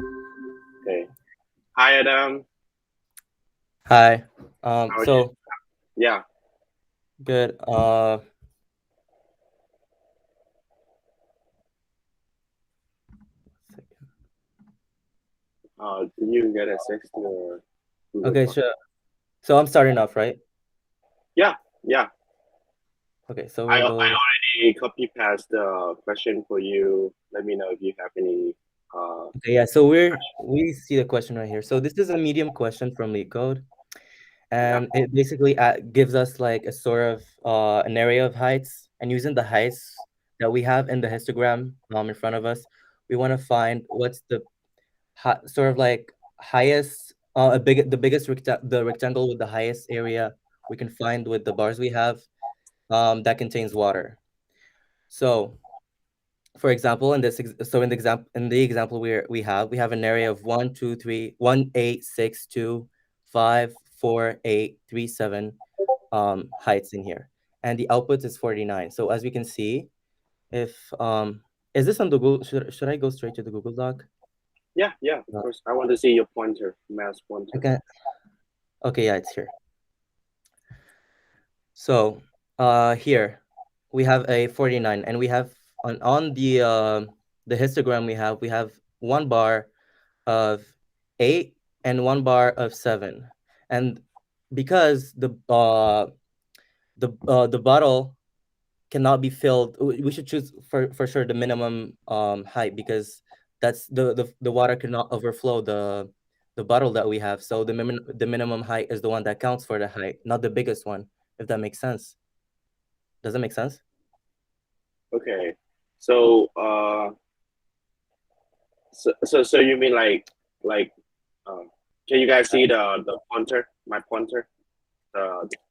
Okay. Hi, Adam. Hi. How are you? So Yeah. good. Did you get access to your Google Okay, Doc? sure. So I'm starting off, right? Yeah. Yeah. Okay, so I we'll go. already copy paste the question for you. Let me know if you have any. Uh, Okay, yeah. So we see the question right here. So this is a medium question from Leetcode, yeah. and it basically gives us like a sort of an area of heights, and using the heights that we have in the histogram in front of us, we want to find what's the sort of like highest the biggest the rectangle with the highest area we can find with the bars we have that contains water. So, for example, in the example we have an area of 1, 2, 3, 1, 8, 6, 2, 5, 4, 8, 3, 7 heights in here, and the output is 49. So as we can see, if is this on the Google? Should I go straight to the Google Doc? Yeah. Yeah. Of Uh, course. I want to see your pointer, mouse I pointer. can. Okay, yeah, it's here. So here we have a 49, and we have on the histogram we have one bar of 8 and one bar of 7. And because the bottle cannot be filled, we should choose for sure the minimum height, because that's the water cannot overflow the bottle that we have. So the minimum height is the one that counts for the height, not the biggest one, if that makes sense. Does it make sense? Okay. So so you mean like uh, can you guys see the pointer? My pointer.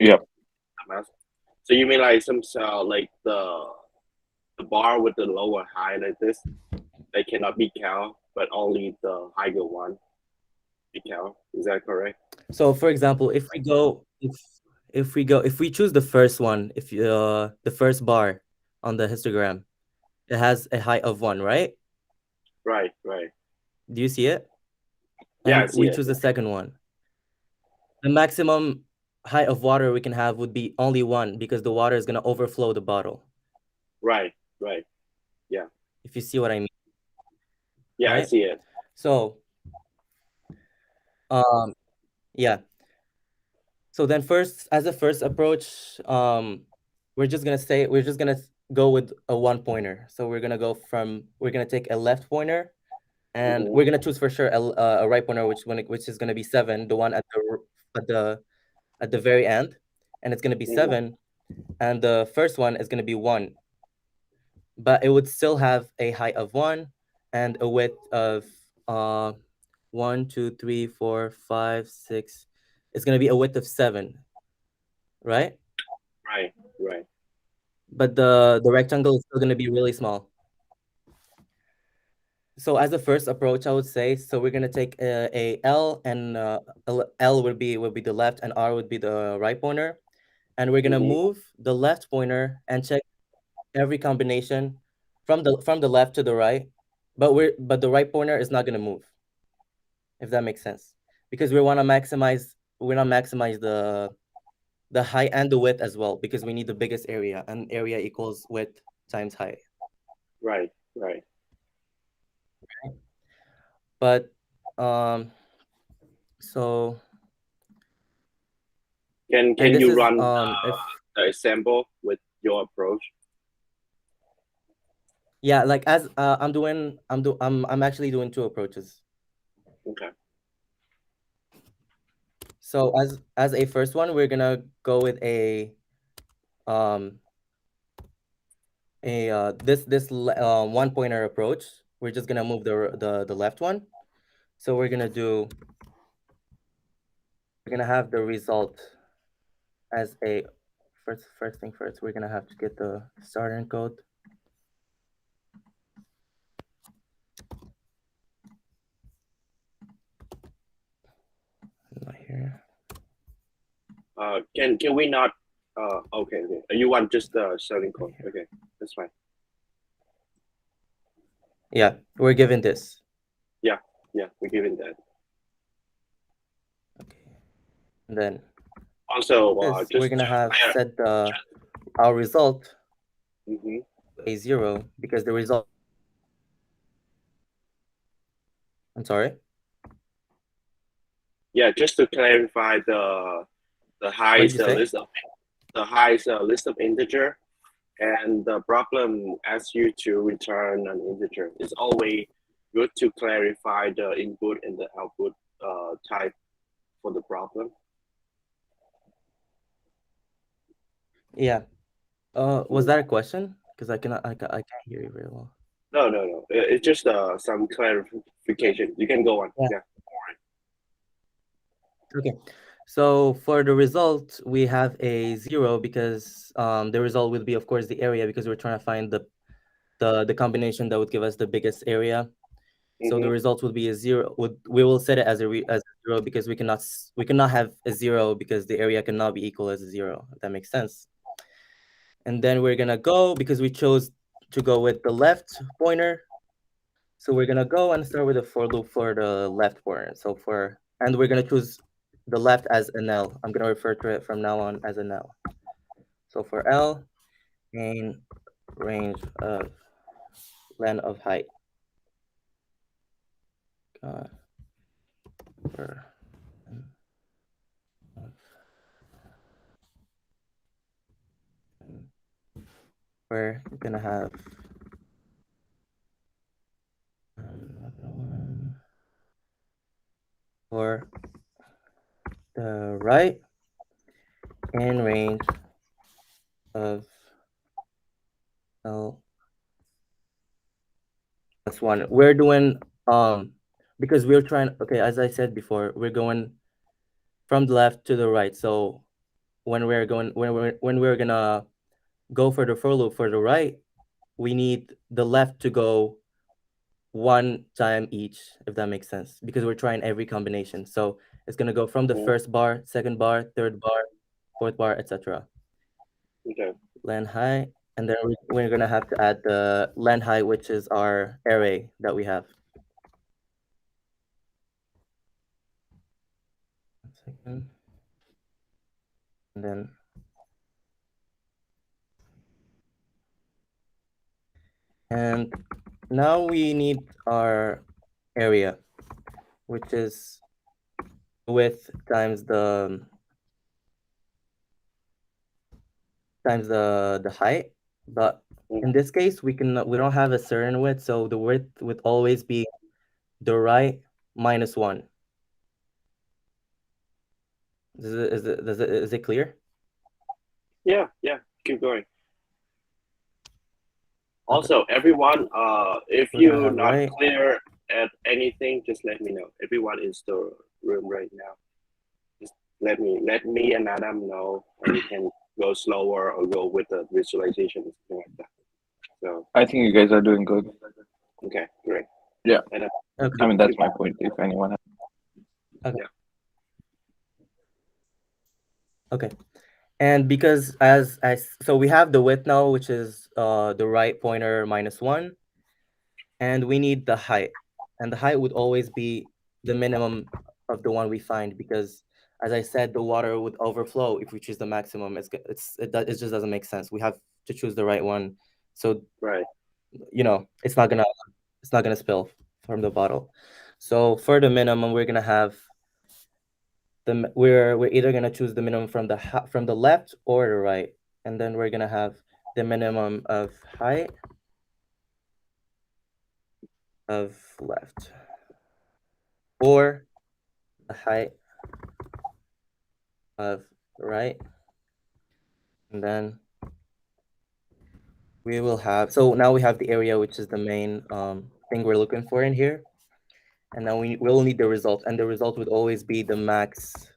Yeah. The mouse. So you mean like some like the bar with the lower high like this? They cannot be count, but only the higher one be count. Is that correct? So for example, if we choose the first one, if the first bar on the histogram, it has a height of 1, right? Right, right. Do you see it? Yeah, I And see we it. choose Yeah. the second one. The maximum height of water we can have would be only 1, because the water is going to overflow the bottle. Right, right. Yeah, If you see what I mean, yeah, I right? see it. So, um yeah. So then first, as a first approach, we're just gonna go with a one pointer. So we're gonna take a left pointer, and Mm-hmm, we're gonna choose for sure a right pointer, which is gonna be 7, the one at the at the very end, and it's gonna be mm-hmm. 7, and the first one is gonna be 1, but it would still have a height of 1 and a width of uh 1, 2, 3, 4, 5, 6. It's gonna be a width of 7, right? Right, right. But the rectangle is still gonna be really small. So as a first approach, I would say, so we're gonna take a L, and L would be the left, and R would be the right pointer, and we're gonna Mm-hmm. move the left pointer and check every combination from the left to the right, but the right pointer is not gonna move, if that makes sense, because we want to maximize the height and the width as well, because we need the biggest area, and area equals width times height. Right, right. But so and Can this you is run if the example with your approach? yeah, like as I'm actually doing two approaches. Okay. So as a first one, we're gonna go with um one pointer approach. We're just gonna move the left one. So we're gonna have the result as a first thing first. We're gonna have to get the starter code. Not here. Can we not? Okay, okay. You want just the starting code? Okay, that's fine. Yeah, we're given this. Yeah, Yeah, we're given that. Okay. And then Also, this, we're just to gonna have clear. set our result Mm-hmm. a 0 because the result. I'm sorry. Yeah, just to clarify, the high What did is you the say? list of list of integer, and the problem asks you to return an integer. It's always good to clarify the input and the output type for the problem. Yeah. Was that a question? Because I can't hear you very well. No, no, no. It's just some clarification. You can go on. Yeah. Yeah. Okay. So for the result, we have a 0 because the result will be, of course, the area because we're trying to find the combination that would give us the biggest area. So the Mm-hmm. result would be a 0. We will set it as as a 0 because we cannot have a 0 because the area cannot be equal as a 0. If that makes sense. And then we're gonna go because we chose to go with the left pointer. So we're gonna go and start with a for loop for the left pointer. And we're gonna choose the left as an L. I'm gonna refer to it from now on as an L. So for L, main range of len of height. For, we're gonna have for the right in range of L plus 1. We're doing because we're trying, okay, as I said before, we're going from the left to the right. So when we're gonna go for the for loop for the right, we need the left to go one time each, if that makes sense, because we're trying every combination. So it's gonna go from the Mm-hmm. first bar, second bar, third bar, fourth bar, etc. Okay. Len height, and then we're gonna have to add the len height, which is our array that we have. 1 second. And then now we need our area, which is width times the height. But in this case, we don't have a certain width, so the width would always be the right minus 1. Is it clear? Yeah, yeah. Keep going. Okay. Also, everyone, if We're gonna you're have not right. clear at anything, just let me know. Everyone in the room right now. Just let me and Adam know, and we can go slower or go with the visualization and something like that. So I think you guys are doing good. okay, great. Yeah. And, Okay. I mean, that's my point. If anyone has. Okay. Yeah. Okay. And because so we have the width now, which is the right pointer minus 1, and we need the height. And the height would always be the minimum of the one we find because, as I said, the water would overflow if we choose the maximum. It just doesn't make sense. We have to choose the right one. So right. it's not gonna spill from the bottle. So for the minimum, we're gonna have we're either gonna choose the minimum from the left or the right, and then we're gonna have the minimum of height of left or the height of right, and then we will have, so now we have the area, which is the main thing we're looking for in here, and now we will need the result, and the result would always be the max.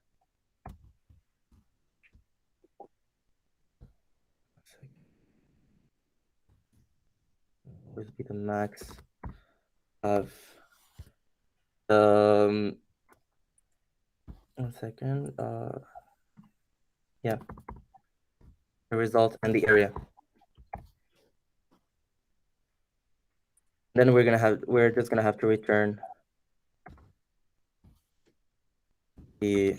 Would be the max of the 1 second. Yeah, the result and the area. Then we're just gonna have to return we're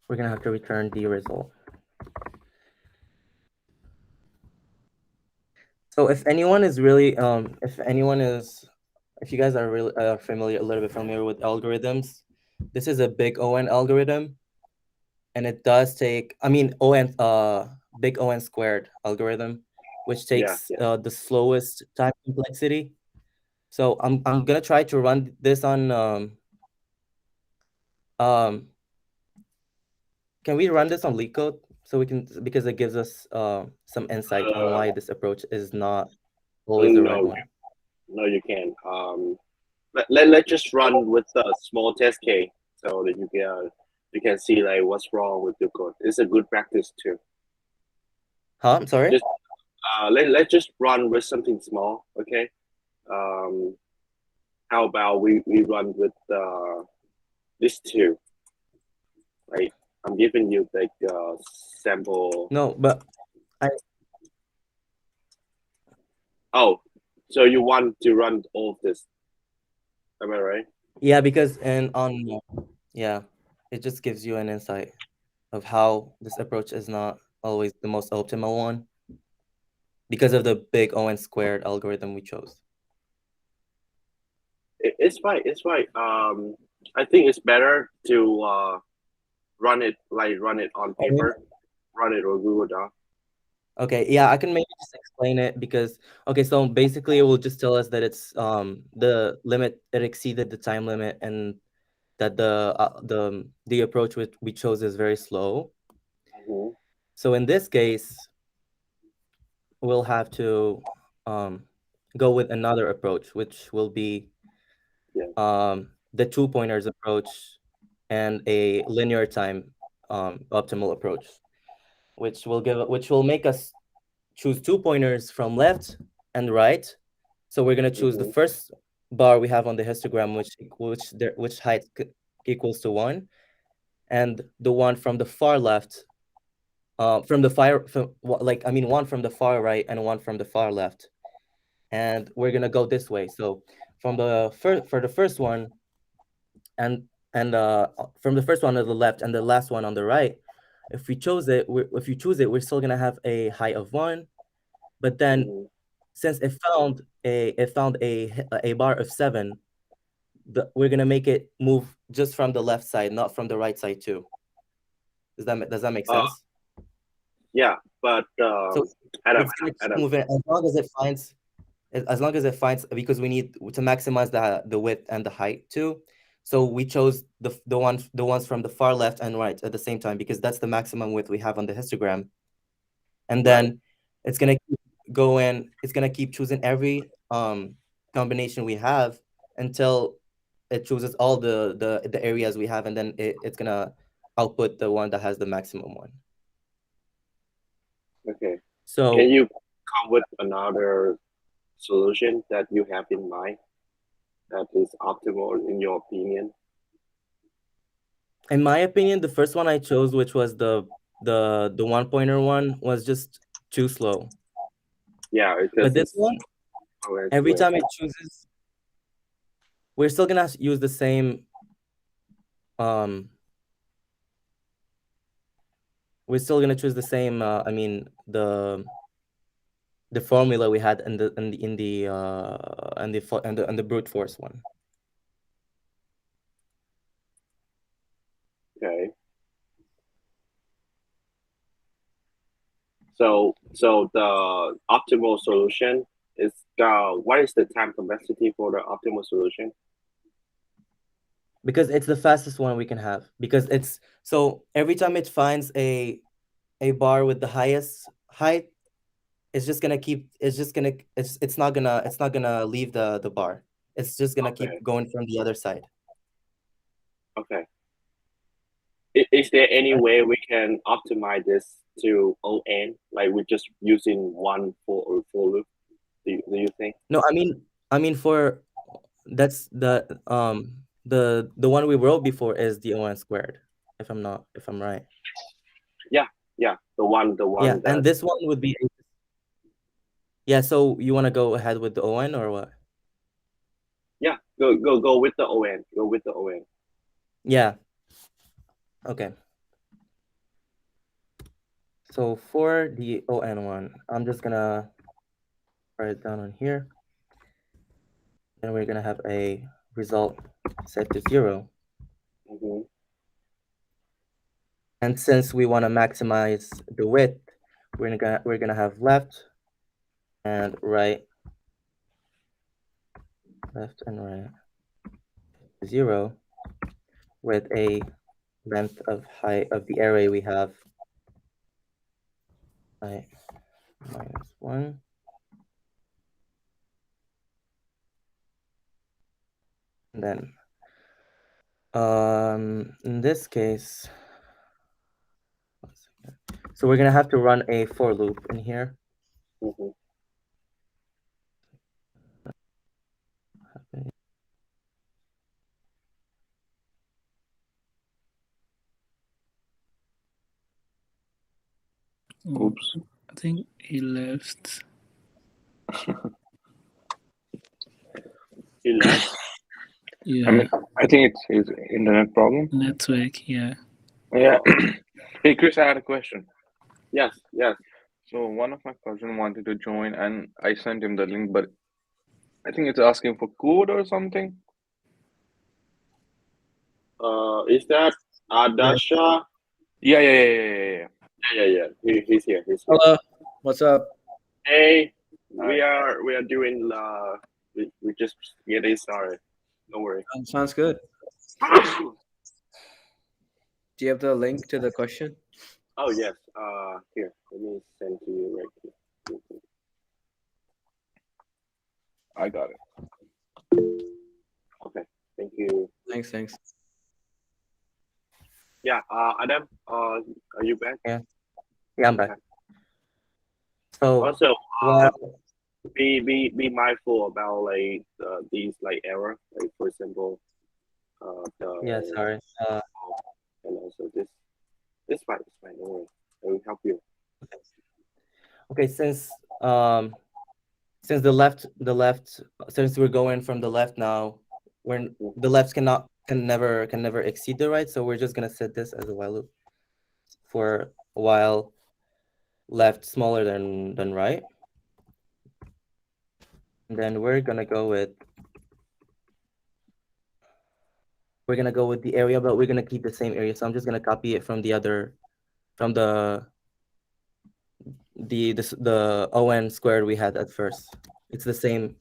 gonna have to return the result. So if anyone is really, if you guys are really familiar, a little bit familiar with algorithms, this is a big O(n) algorithm, and it does take, big O(n) squared algorithm, which takes Yeah. the slowest time complexity. So I'm gonna try to run this on um can we run this on Leetcode so we can, because it gives us some insight on why this approach is not always the right No, one. no, you can't. Let's just run with a small test case so that you can see like what's wrong with your code. It's a good practice too. Huh? I'm sorry? Just let's just run with something small, okay? Um, how about we run with this two, right? I'm giving you like sample. No, but Oh, so you want to run all of this? Am I right? yeah, because yeah, it just gives you an insight of how this approach is not always the most optimal one because of the big O(n) squared algorithm we chose. It's fine. It's fine. I think it's better to run it on paper, run it on Google Doc. Okay, yeah, I can maybe just explain it because, okay, so basically it will just tell us that it's the limit, it exceeded the time limit, and that the approach which we chose is very slow. Mm-hmm. So in this case, we'll have to go with another approach, which will be the 2 pointers approach and a linear time optimal approach, which will make us choose 2 pointers from left and right. So we're gonna choose the Mm-hmm. first bar we have on the histogram, which height equals to 1, and the one from the far left, one from the far right and one from the far left, and we're gonna go this way. So from the first one, and from the first one on the left and the last one on the right, if you choose it, we're still gonna have a height of 1, but then Mm-hmm. since it found a bar of 7, we're gonna make it move just from the left side, not from the right side too. Does that make sense? Yeah, but So Adam, it's gonna keep Adam, moving as long as it finds, because we need to maximize the width and the height too. So we chose the ones from the far left and right at the same time because that's the maximum width we have on the histogram. And right? then it's gonna keep going. It's gonna keep choosing every combination we have until it chooses all the areas we have, and then it's gonna output the one that has the maximum one. Okay. So Can you come with another solution that you have in mind that is optimal in your opinion? in my opinion, the first one I chose, which was the 1 pointer one, was just too slow. Yeah, because But this it's one, every time it chooses, we're still gonna use the same um we're still gonna choose the same the formula we had in the brute force one. Okay. So the optimal solution is what is the time complexity for the optimal solution? Because it's the fastest one we can have. Because it's so every time it finds a bar with the highest height, it's not gonna leave the bar. It's just gonna Okay. keep going from the other side. Okay. Is there any way we can optimize this to ON? Like we're just using one for loop? Do you think? No, for that's the one we wrote before is the O(n) squared, if I'm right. Yeah. The one Yeah, that and this one would be, yeah, so you want to go ahead with the O(n) or what? yeah, Go with the on. Go with the on. Yeah. Okay. So for the on one, I'm just gonna write it down on here. And we're gonna have a result set to 0. Mm-hmm. And since we want to maximize the width, we're gonna have left and right, left and right 0 with a length of height of the array we have height -1. And then in this case, so we're gonna have to run a for loop in here. Mm-hmm. Oops. I think he left. You left. Yeah, I mean, I think it's his internet problem. network. Yeah. Yeah. Hey, Chris, I had a question. Yes. So one of my cousin wanted to join, and I sent him the link, but I think it's asking for code or something. Is that Adasha? Yeah. Yeah. He's here. Hello, what's up? Hey, Hi. we are doing we just getting started. Don't worry. Sounds good. Do you have the link to the question? Oh yes. Here, let me send to you right here. I got it. Okay. Thank you. Thanks. Yeah. Adam. Are you back? Yeah, I'm back. Okay. So Also, while be mindful about like these like error. Like for example, the yeah, sorry. and also this. It's fine. Don't worry. I will help you. Okay, since the left since we're going from the left now, when the left can never exceed the right, so we're just gonna set this as a while loop for while left smaller than right. And then we're gonna go with the area, but we're gonna keep the same area. So I'm just gonna copy it from the on squared we had at first. It's the same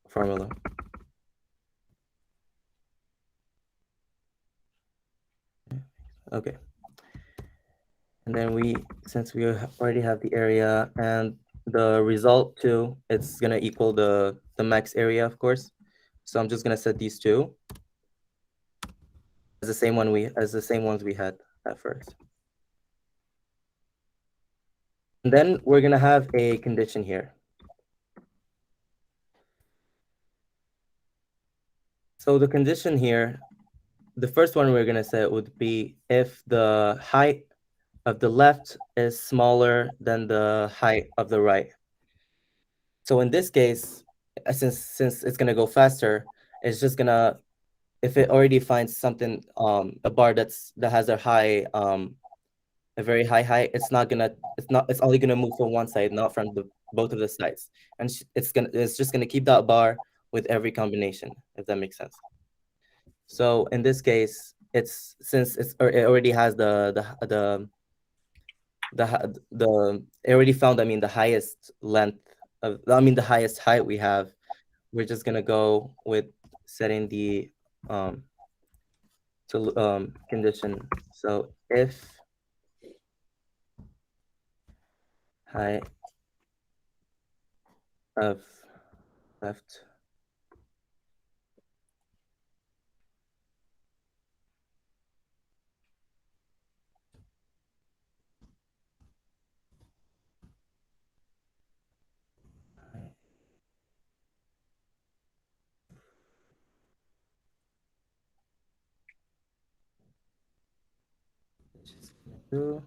formula. Okay. And then since we already have the area and the result too, it's gonna equal the max area, of course. So I'm just gonna set these two as the same ones we had at first. And then we're gonna have a condition here. So the condition here, the first one we're gonna set would be if the height of the left is smaller than the height of the right. So in this case, since it's gonna go faster, it's just gonna, if it already finds something, a bar that has a very high height, it's only gonna move from one side, not from both of the sides, and it's just gonna keep that bar with every combination, if that makes sense. So in this case, since it already has it already found, the highest the highest height we have, we're just gonna go with setting the condition. So if height of left two,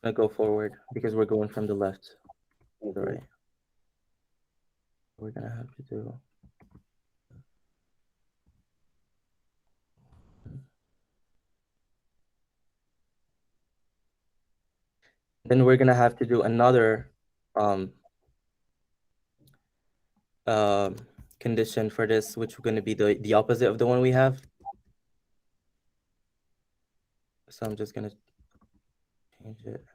gonna go forward because we're going from the left to the right. We're gonna have to do. Then we're gonna have to do another condition for this, which is gonna be the opposite of the one we have. So I'm just gonna change it,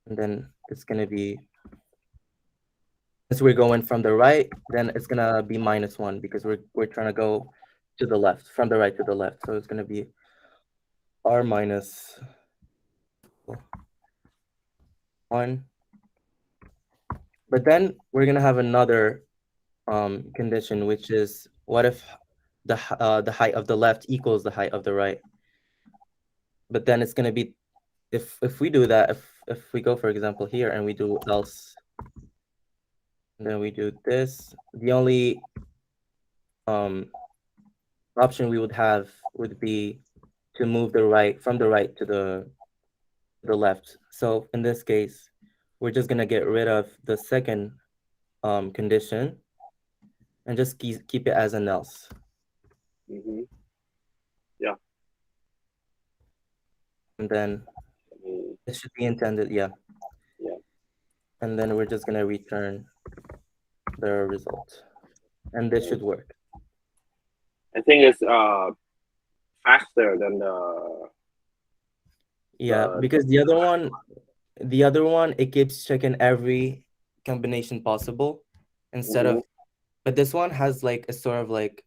and then it's gonna be, since we're going from the right, then it's gonna be -1 because we're trying to go to the left, from the right to the left. So it's gonna be r minus 1. But then we're gonna have another condition, which is what if the height of the left equals the height of the right? But then it's gonna be, if we do that, if we go, for example, here and we do else, and then we do this, the only option we would have would be to move the right from the right to the left. So in this case, we're just gonna get rid of the second condition and just keep it as an else. Yeah. And then it should be intended, yeah. And then we're just gonna return the result, and this should work. I think it's faster than the. Yeah, because the other one, it keeps checking every combination possible instead of, but this one has like a sort of like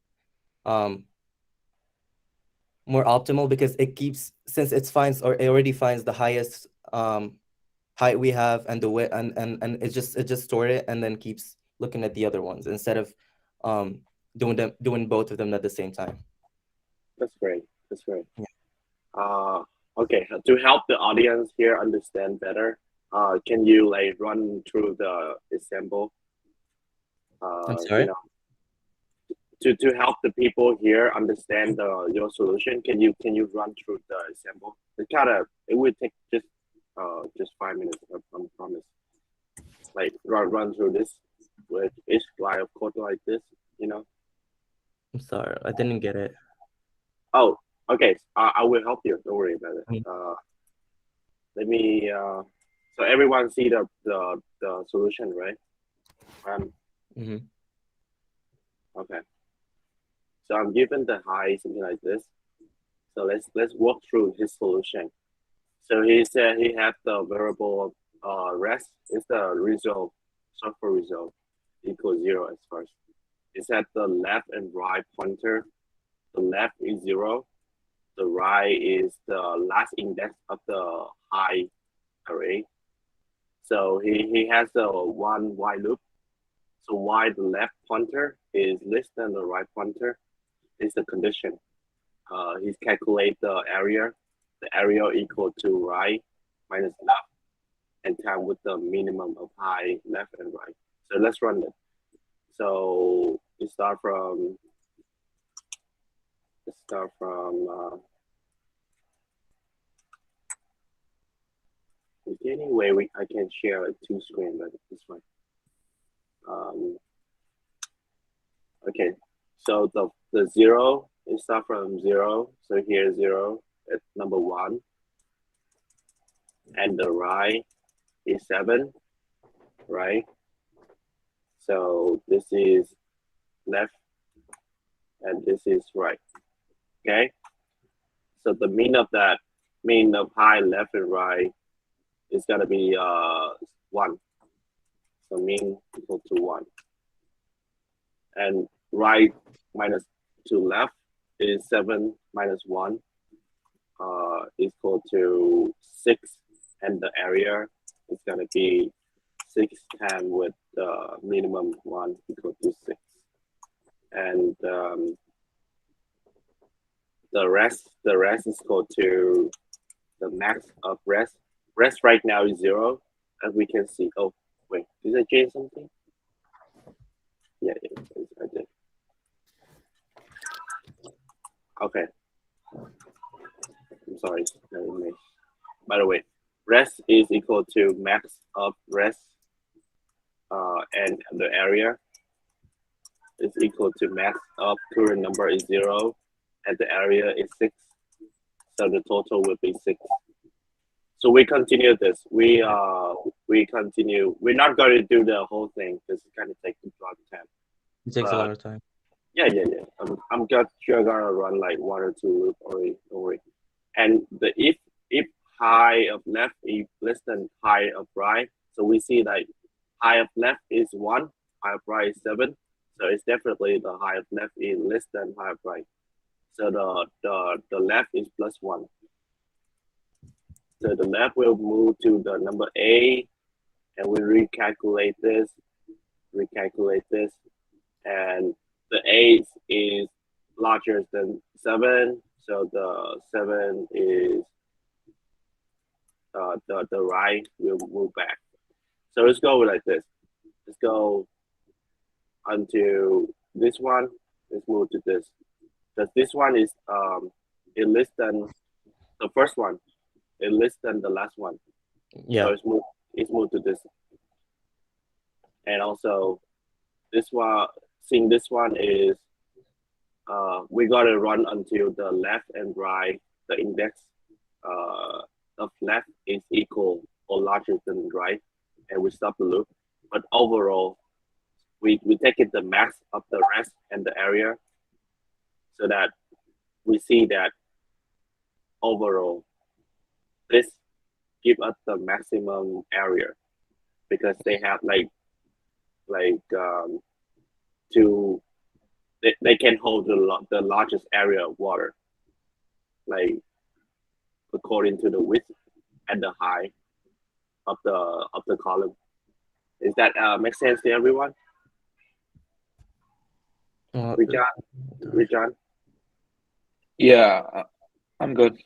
more optimal because it keeps, since it already finds the highest height we have and the width, and it just stored it and then keeps looking at the other ones instead of doing both of them at the same time. That's great. Yeah. Okay, to help the audience here understand better, can you like run through the example? I'm sorry? To help the people here understand your solution, can you run through the example? It would take just 5 minutes, I promise. Like run through this with each line of code like this, I'm sorry, I didn't get it. Oh, okay. I will help you. Don't worry about it. Let me. So everyone see the solution, right? Okay. So I'm given the height, something like this. So let's walk through his solution. So he said he had the variable rest is the result, software result equals 0 at first. It's at the left and right pointer. The left is 0. The right is the last index of the high array. So he has the one while loop. So while the left pointer is less than the right pointer is the condition. He's calculate the area equal to right minus left, and time with the minimum of high left and right. So let's run it. So we start from. Is there any way I can share a two screen, but this one. Okay, so the 0 is start from 0. So here's 0 at number 1, and the right is 7, right? So this is left, and this is right. Okay. So the mean of high left and right is gonna be 1. So mean equal to 1. And right minus to left is 7 minus 1 equal to 6, and the area is gonna be 6 times with the minimum 1 equal to 6. And the rest is equal to the max of rest. Rest right now is 0, as we can see. Oh, wait, did I change something? Yeah, I did. Okay. I'm sorry. By the way, rest is equal to max of rest, and the area is equal to max of current number is 0, and the area is 6. So the total will be 6. So we continue this. We continue. We're not going to do the whole thing because it kind of takes a lot of time. It takes a lot of time. Yeah. I'm just gonna run like 1 or 2 loops or and the if high of left is less than high of right, so we see like high of left is 1, high of right is 7, so it's definitely the high of left is less than high of right. So the left is +1. So the left will move to the number A, and we recalculate this, and the 8 is larger than 7, so the 7 is the right will move back. So let's go like this. Let's go until this one. Let's move to this. Because this one is it less than the first one. It less than the last one. Yeah. So it's moved to this. And also this one, seeing this one is we gotta run until the left and right, the index of left is equal or larger than right, and we stop the loop. But overall, we take it the max of the rest and the area, so that we see that overall this give us the maximum area, because they have to they can hold the largest area of water, like according to the width and the height of the column. Is that make sense to everyone? Richard? Yeah, I'm good.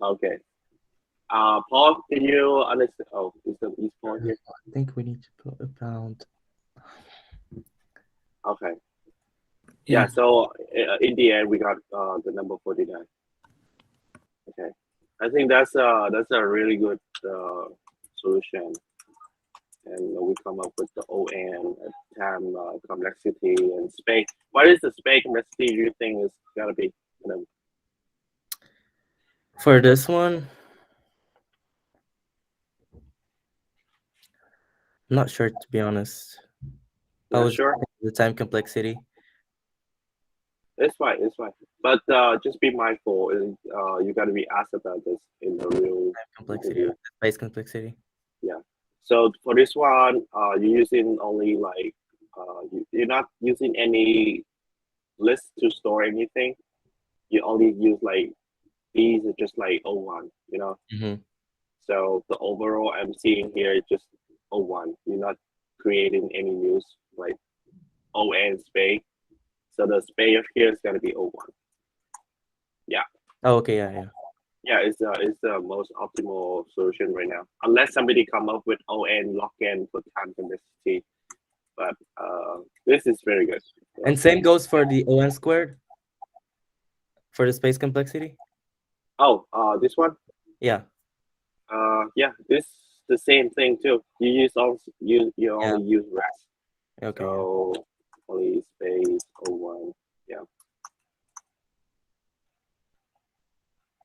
Okay. Paul, can you understand? Oh, is Paul here? I think we need to put about. Okay. Yeah. So in the end, we got the number 49. Okay. I think that's a really good solution, and we come up with the ON, time complexity, and space. What is the space complexity you think is gonna be? For this one, I'm not sure, to be honest. I was sure. The time complexity. It's fine. But just be mindful. You got to be asked about this in the real time complexity, space complexity. Yeah. So for this one, you're using only like you're not using any list to store anything. You only use like these are just like O1, you know. Mm-hmm. So the overall I'm seeing here is just O1. You're not creating any news like ON space. So the space here is gonna be O1. Yeah. Oh, okay, yeah. Yeah, it's the most optimal solution right now. Unless somebody come up with ON lock-in for time complexity, but this is very good. And same goes for the ON squared. For the space complexity. Oh, this one. Yeah. Yeah, this the same thing too. You only use rest. Okay. So only space O1. Yeah.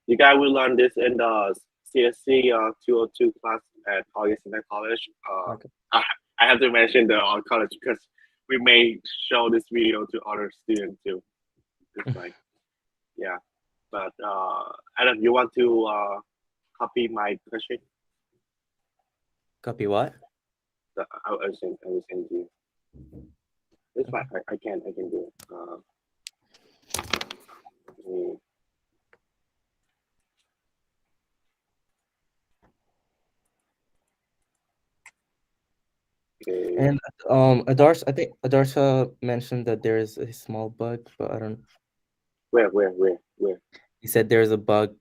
You guys will learn this in the CSC 202 class at August Internet College. Okay. I have to mention the college because we may show this video to other students too. It's like, yeah. But Adam, you want to copy my question? Copy what? I will send to you. It's fine. I can do it. Okay. And Adarsh, I think Adarsha mentioned that there is a small bug, but I don't. Where? He said there's a bug,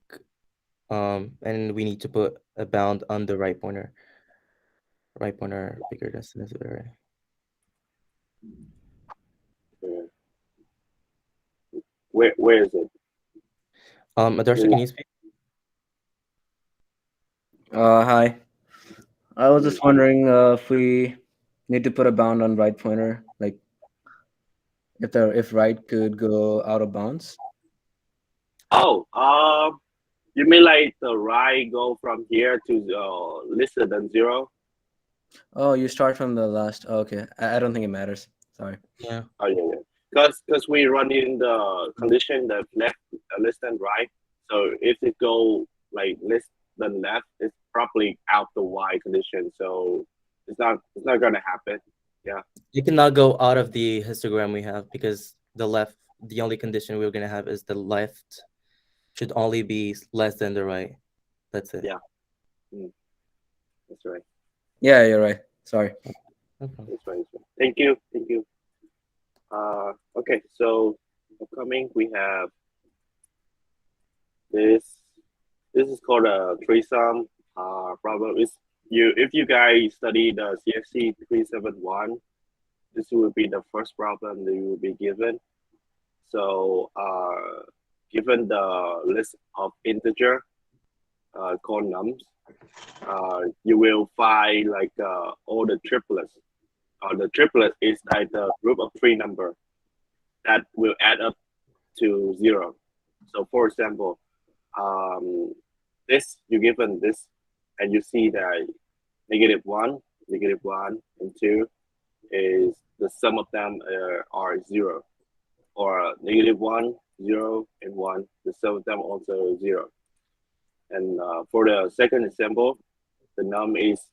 and we need to put a bound on the right pointer. Right pointer bigger than necessary. Where is it? Adarsha, can you speak? Hi. I was just wondering if we need to put a bound on right pointer, like if right could go out of bounds. Oh, you mean like the right go from here to less than 0? Oh, you start from the last. Oh, okay. I don't think it matters. Sorry. Yeah. Oh yeah, yeah. Because we run in the condition that left less than right. So if it go like less than left, it's probably out the y condition. So it's not gonna happen. Yeah. You cannot go out of the histogram we have because the only condition we're gonna have is the left should only be less than the right. That's it. Yeah. That's right. Yeah, you're right. Sorry. Okay. That's right. That's right. Thank you. Thank you. Okay. So upcoming we have this. This is called a threesome problem. Is you if you guys study the CFC 371, this will be the first problem that you will be given. So given the list of integer called nums, you will find like all the triplets. The triplet is like the group of 3 number that will add up to 0. So for example, this you given this, and you see that -1, -1, and 2 is the sum of them are 0, or -1, 0, and 1. The sum of them also 0. And for the second example, the num is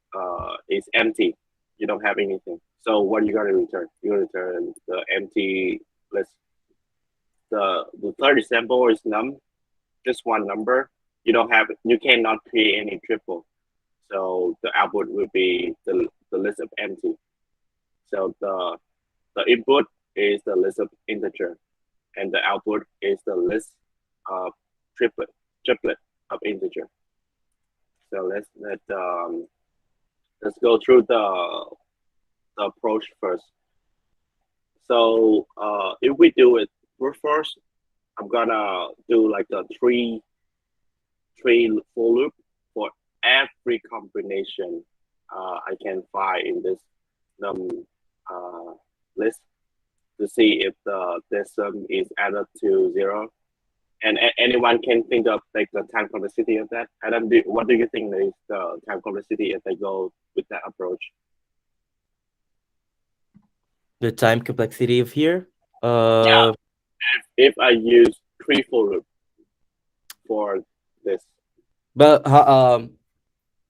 empty. You don't have anything. So what are you gonna return? You're gonna return the empty list. The third example is num, just one number. You cannot create any triple. So the output will be the list of empty. So the input is the list of integer, and the output is the list of triplet of integer. So let's go through the approach first. So if we do it first, I'm gonna do like a three for loop for every combination I can find in this num list to see if the sum is added to 0. And anyone can think of like the time complexity of that. Adam, what do you think is the time complexity if they go with that approach? The time complexity of here. Yeah. If I use 3 for loop for this. But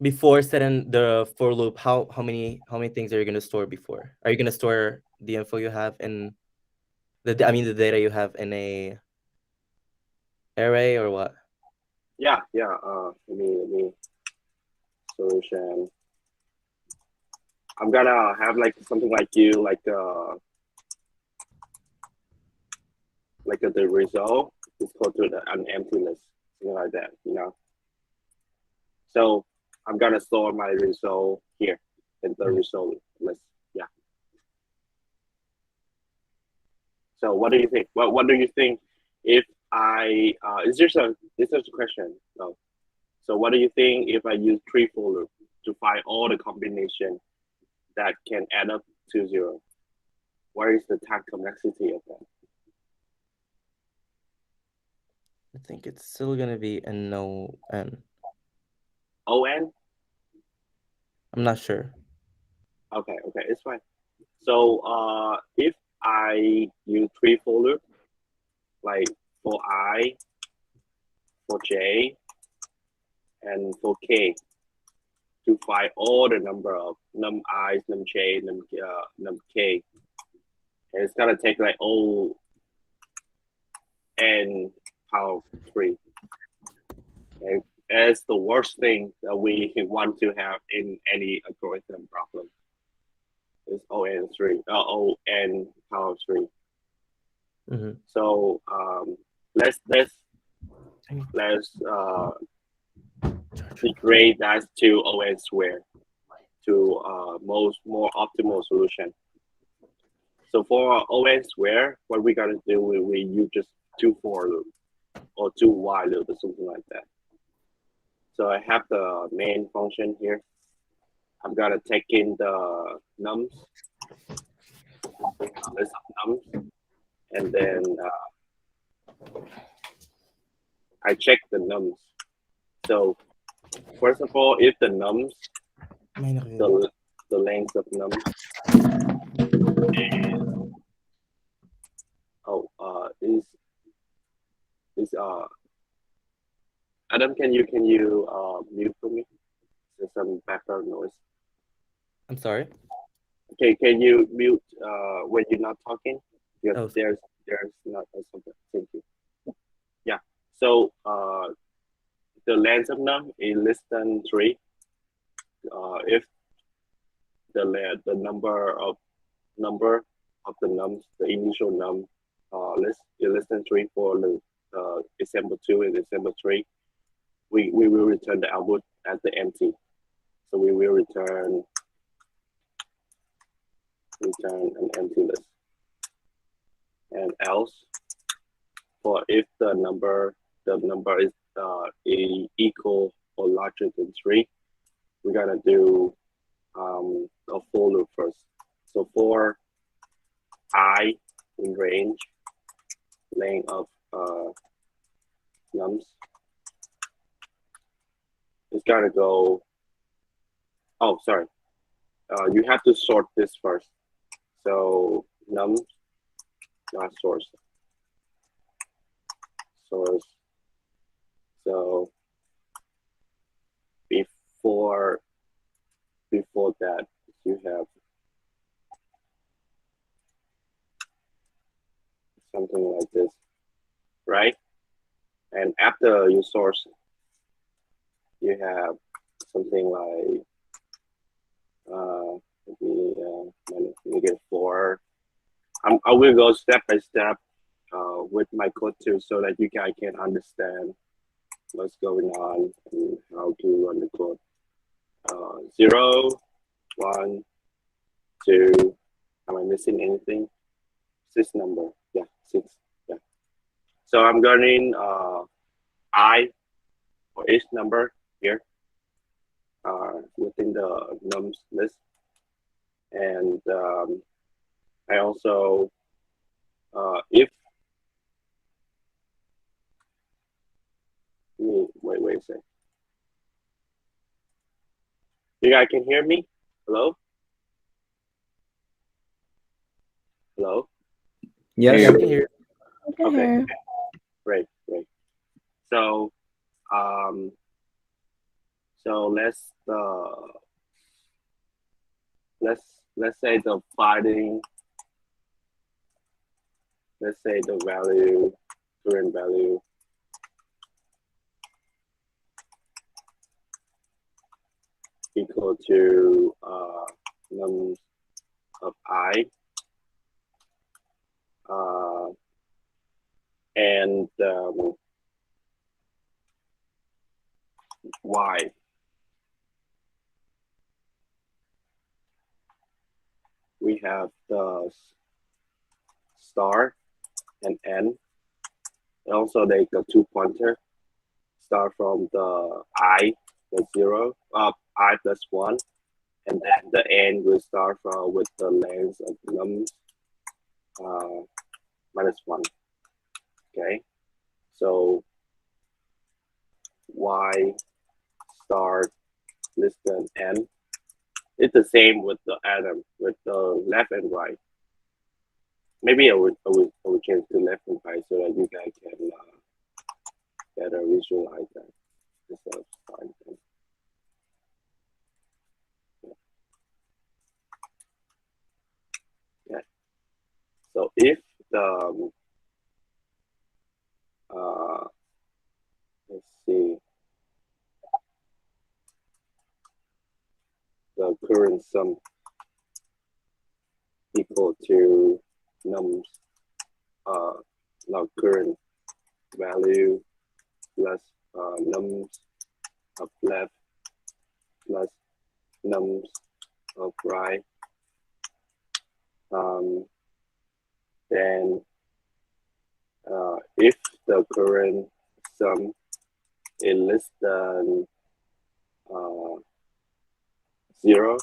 before setting the for loop, how many things are you gonna store before? Are you gonna store the info you have in the data you have in a array or what? Yeah. Let me solution. I'm gonna have like something like you like the result is called to an empty list, something like that, So I'm gonna store my result here in the result list. Yeah. So what do you think? What do you think if I is this a question? No. So what do you think if I use 3 for loop to find all the combination that can add up to 0? What is the time complexity of that? I think it's still gonna be a no n. ON? I'm not sure. Okay, it's fine. So if I use 3 for loop, like for I, for J, and for K, to find all the number of num I, num J, num K, and it's gonna take like O n power 3. Okay? It's the worst thing that we want to have in any algorithm problem. Is O n power 3. Mm-hmm. So let's degrade that to O(n) squared to more optimal solution. So for O(n) squared, what we gotta do, we use just 2 for loop or 2 while loop or something like that. So I have the main function here. I'm gonna take in the nums, list of nums, and then I check the nums. So first of all, if the nums, the length of nums is Adam, can you mute for me? There's some background noise. I'm sorry. Okay, can you mute when you're not talking? Because Oh. there's not something. Thank you. Yeah. So the length of num is less than 3. If the number of the nums, the initial num list is less than 3 for the example 2 and example 3, we will return the output as the empty. So we will return an empty list. And else, for if the number is equal or larger than 3, we're gonna do a for loop first. So for I in range length of nums, it's gotta go. Oh, sorry. You have to sort this first. So nums, not source. So before that, you have something like this, right? And after you source, you have something like -4. I will go step by step with my code too, so that you guys can understand what's going on and how to run the code. 0, 1, 2. Am I missing anything? 6 number. Yeah, 6. Yeah. So I'm getting I for each number here within the nums list, and I also if wait a second. You guys can hear me? Hello? Hello? Yes. Yeah, I can hear. Okay. Great. So let's say the finding, let's say the value, current value equal to nums of I, and Y. We have the star and N. And also they got 2 pointer. Start from the I, the 0, I plus 1, and then the N will start from with the length of nums -1. Okay, so Y star less than N. It's the same with the atom, with the left and right. Maybe I would change to left and right so that you guys can better visualize that instead of starting. Okay. So if the let's see, the current sum equal to nums, now current value plus nums of left plus nums of right, then if the current sum is less than 0,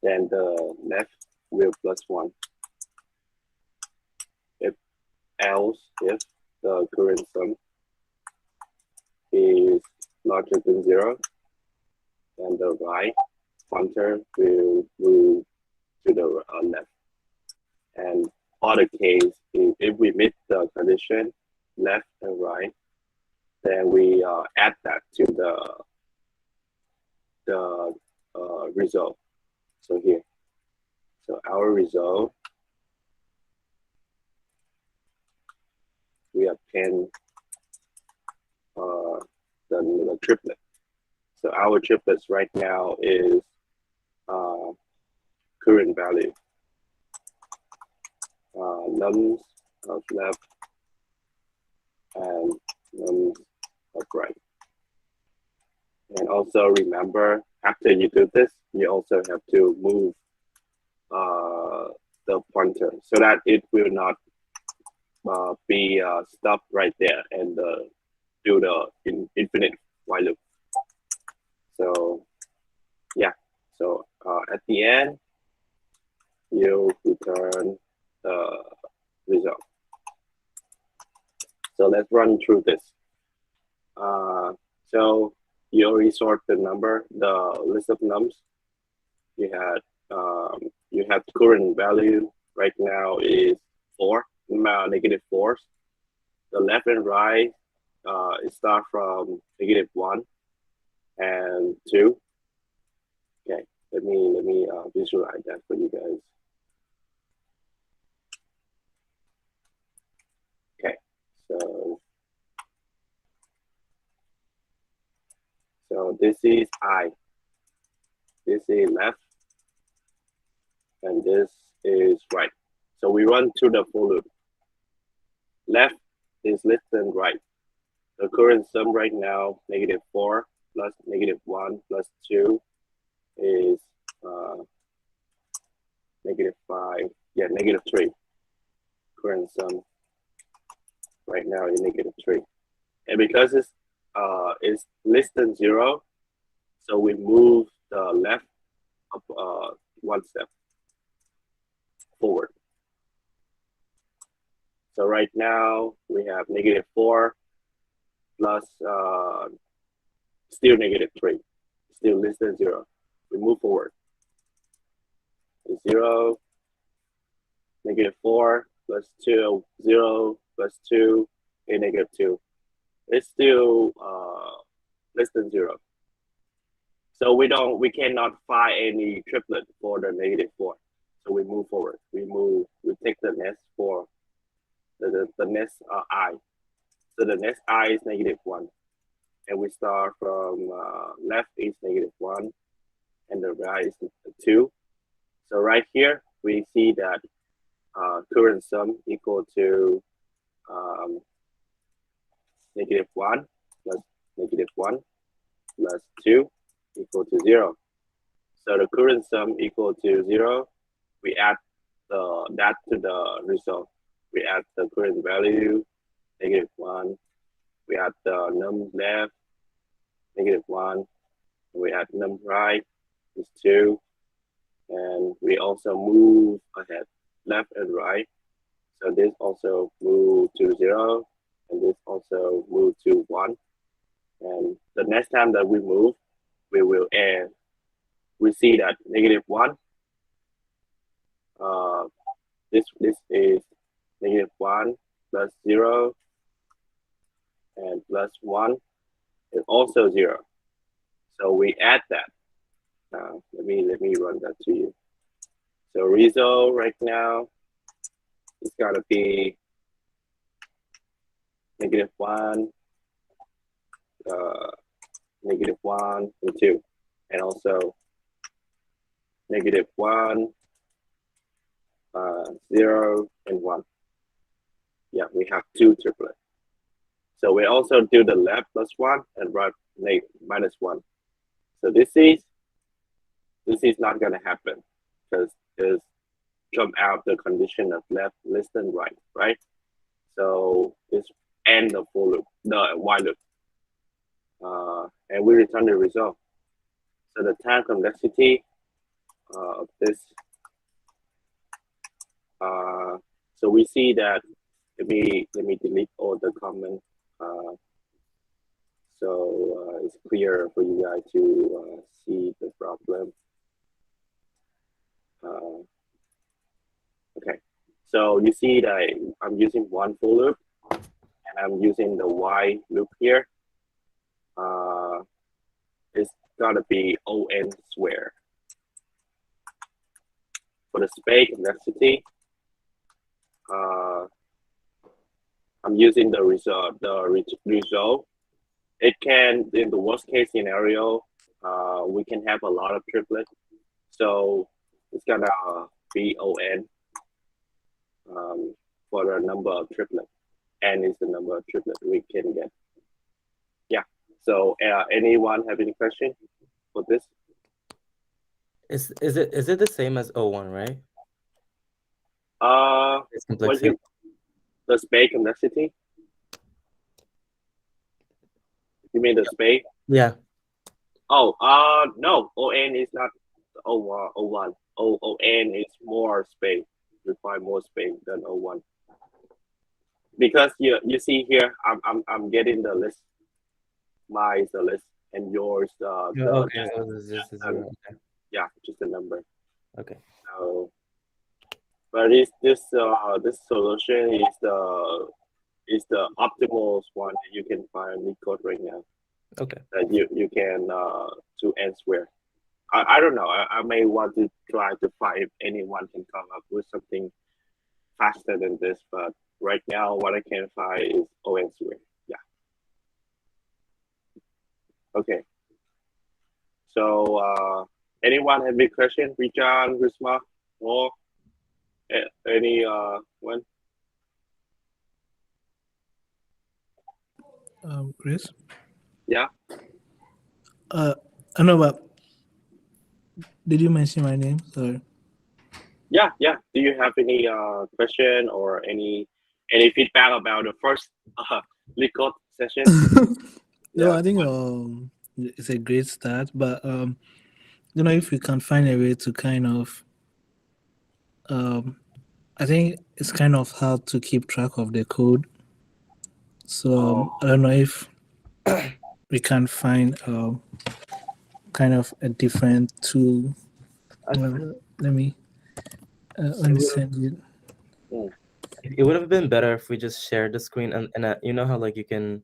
then the left will plus 1. If else, if the current sum is larger than 0, then the right pointer will move to the left. And other case, if we meet the condition left and right, then we add that to the result. So here, so our result, we obtain the triplet. So our triplets right now is current value, nums of left and nums of right. And also remember, after you do this, you also have to move the pointer so that it will not be stopped right there and do the infinite while loop. So yeah, so at the end, you return the result. So let's run through this. So you already sort the number, the list of nums. You had current value right now is 4, negative 4s. The left and right it start from negative 1 and 2. Okay, let me visualize that for you guys. Okay, so this is I. This is left, and this is right. So we run through the for loop. Left is less than right. The current sum right now, negative 4 plus negative 1 plus 2 is negative 5. Yeah, negative 3. Current sum right now is negative 3. And because it's less than 0, so we move the left up 1 step forward. So right now we have negative 4 plus still negative 3, still less than 0. We move forward. 0, negative 4 plus 2, 0 plus 2, and negative 2. It's still less than 0. So we cannot find any triplet for the negative 4. So we move forward. We take the next 4, the next I. So the next I is negative 1. And we start from left is negative 1, and the right is 2. So right here, we see that current sum equal to negative 1 plus negative 1 plus 2 equal to 0. So the current sum equal to 0. We add that to the result. We add the current value, negative 1. We add the num left, negative 1. We add num right, is 2. And we also move ahead, left and right. So this also move to 0, and this also move to 1. And the next time that we move, we will add. We see that negative 1. This is negative 1 plus 0 and plus 1 is also 0. So we add that. Let me run that to you. So result right now is gonna be negative 1, negative 1 and 2, and also negative 1, 0 and 1. Yeah, we have 2 triplets. So we also do the left plus 1 and right minus 1. So this is not gonna happen because it's jump out the condition of left less than right, right? So it's end the for loop, the while loop. and we return the result. So the time complexity of this. So we see that. Let me delete all the comments. So it's clear for you guys to see the problem. Okay, so you see that I'm using one for loop, and I'm using the while loop here. It's gotta be on square. For the space complexity, I'm using the result. It can, in the worst case scenario, we can have a lot of triplets. So it's gonna be on for the number of triplets. N is the number of triplets we can get. Yeah. So anyone have any question for this? Is it the same as O1, right? Its What complexity. the space complexity? You mean the space? Yeah. Oh, no. On is not O1. On is more space. Require more space than O1. Because you see here, I'm getting the list. Mine is the list, and yours Okay. Oh, this is just a zero. Okay. yeah, just a number. Okay. So, but this solution is the optimal one that you can find in Leetcode right now. Okay. That you can to answer. I don't know. I may want to try to find if anyone can come up with something faster than this, but right now what I can find is on square. Yeah. Okay. So anyone have any question? Richard, Risma, or any one? Chris? Yeah. I know, but did you mention my name? Sorry. Yeah. Do you have any question or any feedback about the first Leetcode session? No, Yeah. I think it's a great start, but if we can find a way to kind of I think it's kind of hard to keep track of the code. So I don't know if we can find kind of a different tool. Let me send you. It would have been better if we just shared the screen and you know how like you can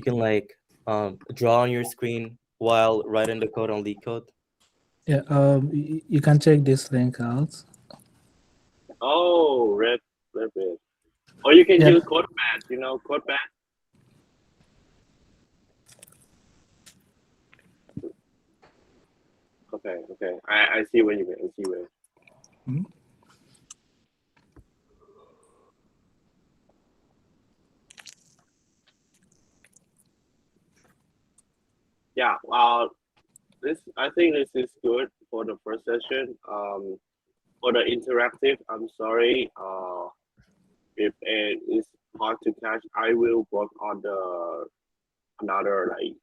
like draw on your screen while writing the code on Leetcode. Yeah, you can check this link out. Oh, red. Or you can Yeah. use CodePad. You know CodePad. Okay. I see where you mean. I see where. Mhm. Yeah. I think this is good for the first session. For the interactive, I'm sorry. If it is hard to catch, I will work on another like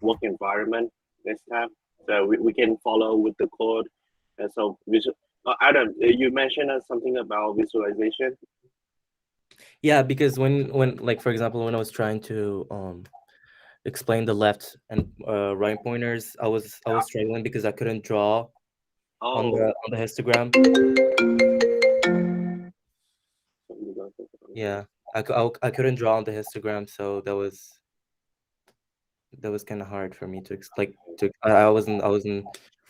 work environment next time, so we can follow with the code. And so Adam, you mentioned something about visualization. Yeah, because when like for example when I was trying to explain the left and right pointers, I was struggling because I couldn't draw on the histogram. Yeah, I couldn't draw on the histogram, so that was kind of hard for me to explain. I wasn't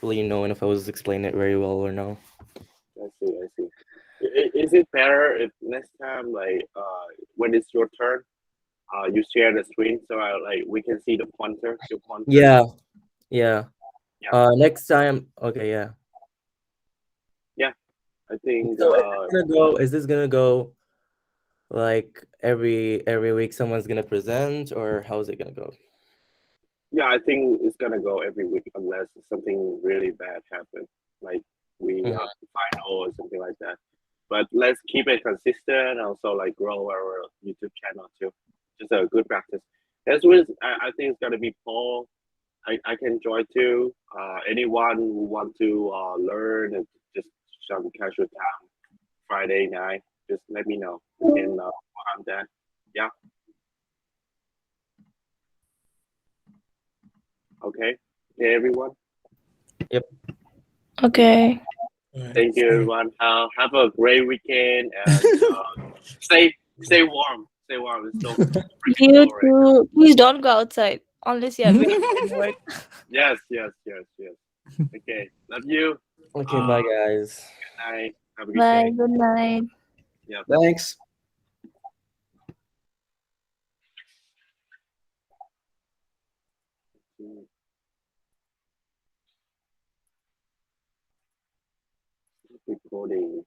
really knowing if I was explaining it very well or no. I see. Is it better if next time, like when it's your turn, you share the screen so like we can see the pointer, your pointer? Yeah. Next time, okay, yeah. Yeah, I think. So is this gonna go like every week? Someone's gonna present, or how is it gonna go? Yeah, I think it's gonna go every week unless something really bad happens, like we final or something like that. But let's keep it consistent. Also, like grow our YouTube channel too. Just a good practice. Next week, I think it's gonna be Paul. I can join too. Anyone who want to learn and just some casual time Friday night, just let me know. We can work on that. Yeah. Okay. Okay, everyone. Okay. Thank you, everyone. Have a great weekend and stay warm. Stay warm. It's so freaking You cold right now. too. Please don't go outside unless you are very bored. Yes, yes, yes, yes. Okay. Love you. Okay, bye guys. Good night. Have a good Bye. day. Good night. Yeah. Thanks. Recording.